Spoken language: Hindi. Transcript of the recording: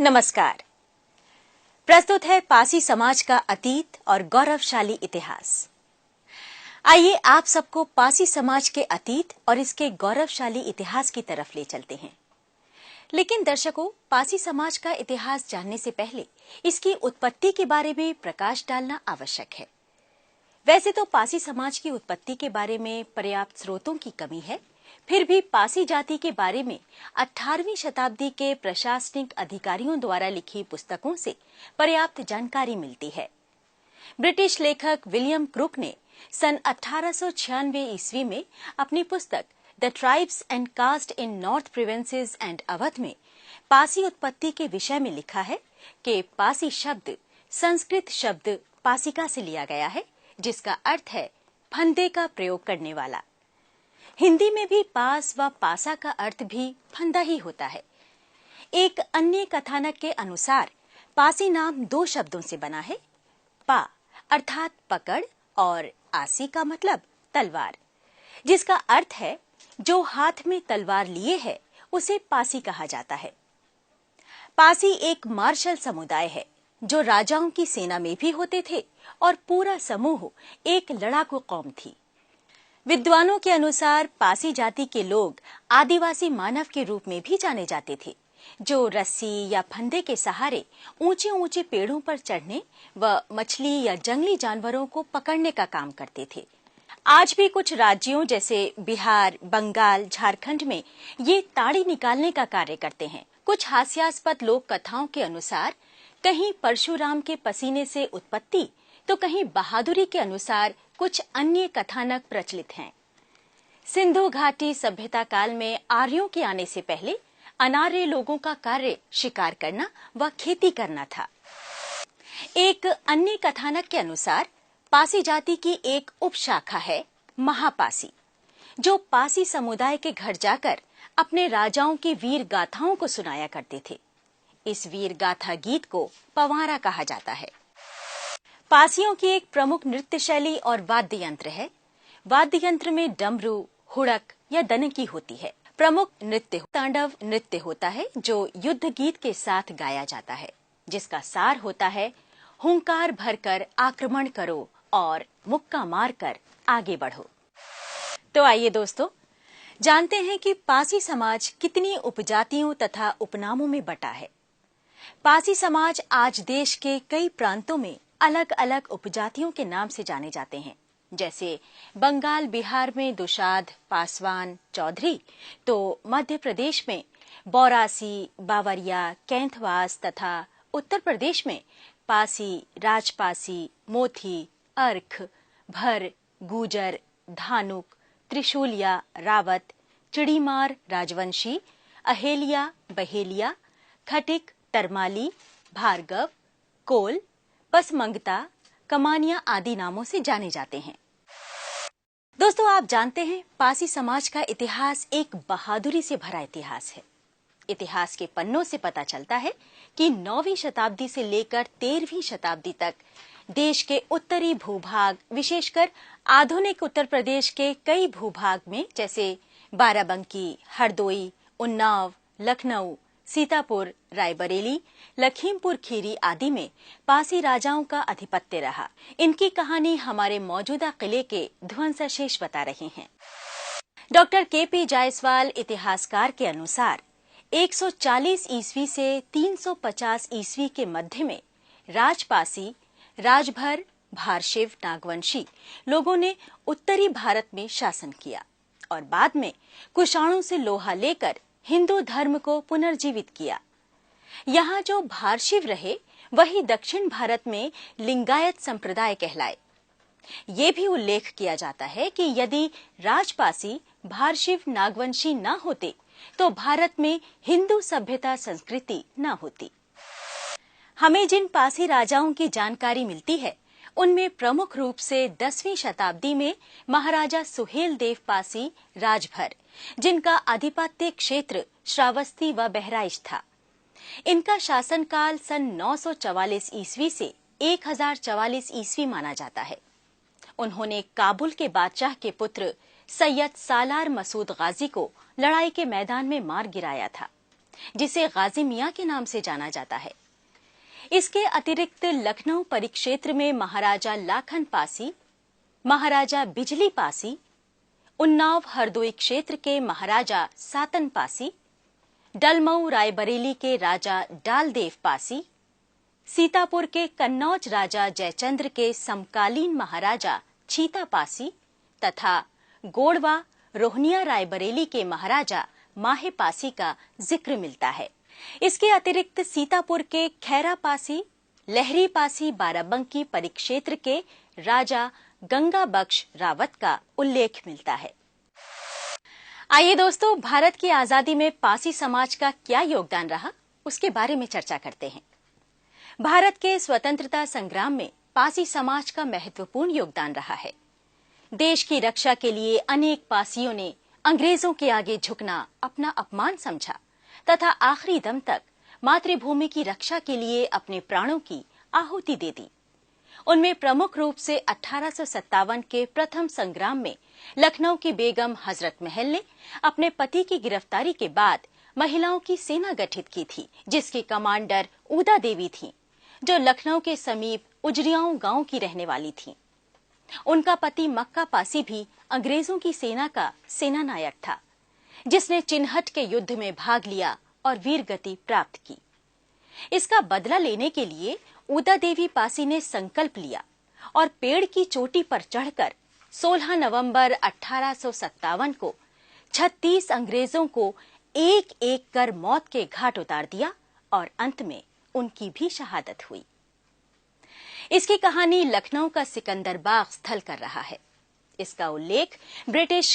नमस्कार। प्रस्तुत है पासी समाज का अतीत और गौरवशाली इतिहास। आइए आप सबको पासी समाज के अतीत और इसके गौरवशाली इतिहास की तरफ ले चलते हैं। लेकिन दर्शकों, पासी समाज का इतिहास जानने से पहले इसकी उत्पत्ति के बारे में प्रकाश डालना आवश्यक है। वैसे तो पासी समाज की उत्पत्ति के बारे में पर्याप्त स्रोतों की कमी है, फिर भी पासी जाति के बारे में 18वीं शताब्दी के प्रशासनिक अधिकारियों द्वारा लिखी पुस्तकों से पर्याप्त जानकारी मिलती है। ब्रिटिश लेखक विलियम क्रुक ने सन 1896 ईस्वी में अपनी पुस्तक the tribes and caste in north provinces and Awadh में पासी उत्पत्ति के विषय में लिखा है कि पासी शब्द संस्कृत शब्द पासिका से लिया गया है, जिसका अर्थ है फंदे का प्रयोग करने वाला। हिंदी में भी पास व पासा का अर्थ भी फंदा ही होता है। एक अन्य कथानक के अनुसार पासी नाम दो शब्दों से बना है, पा अर्थात पकड़ और आसी का मतलब तलवार, जिसका अर्थ है जो हाथ में तलवार लिए है उसे पासी कहा जाता है। पासी एक मार्शल समुदाय है जो राजाओं की सेना में भी होते थे और पूरा समूह एक लड़ाकू कौम थी। विद्वानों के अनुसार पासी जाति के लोग आदिवासी मानव के रूप में भी जाने जाते थे, जो रस्सी या फंदे के सहारे ऊंचे ऊंचे पेड़ों पर चढ़ने व मछली या जंगली जानवरों को पकड़ने का काम करते थे। आज भी कुछ राज्यों जैसे बिहार, बंगाल, झारखंड में ये ताड़ी निकालने का कार्य करते हैं। कुछ हास्यास्पद लोक कथाओं के अनुसार कहीं परशुराम के पसीने से उत्पत्ति तो कहीं बहादुरी के अनुसार कुछ अन्य कथानक प्रचलित हैं। सिंधु घाटी सभ्यता काल में आर्यों के आने से पहले अनार्य लोगों का कार्य शिकार करना व खेती करना था। एक अन्य कथानक के अनुसार पासी जाति की एक उपशाखा है महापासी, जो पासी समुदाय के घर जाकर अपने राजाओं की वीर गाथाओं को सुनाया करते थे। इस वीर गाथा गीत को पवारा कहा जाता है। पासियों की एक प्रमुख नृत्य शैली और वाद्य यंत्र है। वाद्य यंत्र में डमरू, हुड़क या दनकी होती है। प्रमुख नृत्य तांडव नृत्य होता है, जो युद्ध गीत के साथ गाया जाता है, जिसका सार होता है हुंकार भरकर आक्रमण करो और मुक्का मारकर आगे बढ़ो। तो आइए दोस्तों, जानते हैं कि पासी समाज कितनी उपजातियों तथा उपनामों में बटा है। पासी समाज आज देश के कई प्रांतों में अलग अलग उपजातियों के नाम से जाने जाते हैं। जैसे बंगाल, बिहार में दुशाद, पासवान, चौधरी, तो मध्य प्रदेश में बौरासी, बावरिया, कैंथवास तथा उत्तर प्रदेश में पासी, राजपासी, मोथी, अर्ख, भर, गुजर, धानुक, त्रिशूलिया, रावत, चिड़ीमार, राजवंशी, अहेलिया, बहेलिया, खटिक, तरमाली, भार्गव, कोल, पसमंगता, कमानिया आदि नामों से जाने जाते हैं। दोस्तों, आप जानते हैं पासी समाज का इतिहास एक बहादुरी से भरा इतिहास है। इतिहास के पन्नों से पता चलता है कि 9वीं शताब्दी से लेकर 13वीं शताब्दी तक देश के उत्तरी भूभाग, विशेषकर आधुनिक उत्तर प्रदेश के कई भूभाग में जैसे बाराबंकी, हरदोई, उन्नाव, लखनऊ, सीतापुर, रायबरेली, लखीमपुर खीरी आदि में पासी राजाओं का आधिपत्य रहा। इनकी कहानी हमारे मौजूदा किले के ध्वंसावशेष बता रहे हैं। Doctor KP. जायसवाल इतिहासकार के अनुसार 140 ईस्वी से 350 ईस्वी के मध्य में राजपासी, राजभर, भारशिव, नागवंशी लोगों ने उत्तरी भारत में शासन किया और बाद में कुषाणों से लोहा लेकर हिंदू धर्म को पुनर्जीवित किया। यहाँ जो भारशिव रहे वही दक्षिण भारत में लिंगायत संप्रदाय कहलाए। ये भी उल्लेख किया जाता है कि यदि राजपासी, भारशिव, नागवंशी न होते तो भारत में हिंदू सभ्यता संस्कृति न होती। हमें जिन पासी राजाओं की जानकारी मिलती है उनमें प्रमुख रूप से 10वीं शताब्दी में महाराजा सुहेलदेव पासी राजभर, जिनका आधिपत्य क्षेत्र श्रावस्ती व बहराइच था। इनका शासनकाल सन 944 ईस्वी से 1044 ईस्वी माना जाता है। उन्होंने काबुल के बादशाह के पुत्र सैयद सालार मसूद गाजी को लड़ाई के मैदान में मार गिराया था। जिसे गाजी मियां के नाम से जाना जाता है। इसके अतिरिक्त लखनऊ परिक्षेत्र में महाराजा लाखन पासी, महाराजा बिजली पासी, उन्नाव हरदोई क्षेत्र के महाराजा सातन पासी, डलमऊ रायबरेली के राजा डालदेव पासी, सीतापुर के कन्नौज राजा जयचंद्र के समकालीन महाराजा छीता पासी तथा गोड़वा रोहनिया रायबरेली के महाराजा माहे पासी का जिक्र मिलता है। इसके अतिरिक्त सीतापुर के खैरा पासी, लहरी पासी बाराबंकी परिक्षेत्र के राजा गंगा बख्श रावत का उल्लेख मिलता है। आइए दोस्तों, भारत की आजादी में पासी समाज का क्या योगदान रहा, उसके बारे में चर्चा करते हैं। भारत के स्वतंत्रता संग्राम में पासी समाज का महत्वपूर्ण योगदान रहा है। देश की रक्षा के लिए अनेक पासियों ने अंग्रेजों के आगे झुकना अपना अपमान समझा तथा आखिरी दम तक मातृभूमि की रक्षा के लिए अपने प्राणों की आहुति दे दी। उनमें प्रमुख रूप से 1857 के प्रथम संग्राम में लखनऊ की बेगम हजरत महल ने अपने पति की गिरफ्तारी के बाद महिलाओं की सेना गठित की थी, जिसकी कमांडर ऊदा देवी थीं, जो लखनऊ के समीप उजरियाओं गांव की रहने वाली थीं। उनका पति मक्का पासी भी अंग्रेजों की सेना का सेनानायक था, जिसने चिन्हट के युद्ध में भाग लिया और वीरगति प्राप्त की। इसका बदला लेने के लिए ऊदा देवी पासी ने संकल्प लिया और पेड़ की चोटी पर चढ़कर 16 नवंबर 1857 को 36 अंग्रेजों को एक एक कर मौत के घाट उतार दिया और अंत में उनकी भी शहादत हुई। इसकी कहानी लखनऊ का सिकंदर बाग स्थल कर रहा है। इसका उल्लेख ब्रिटिश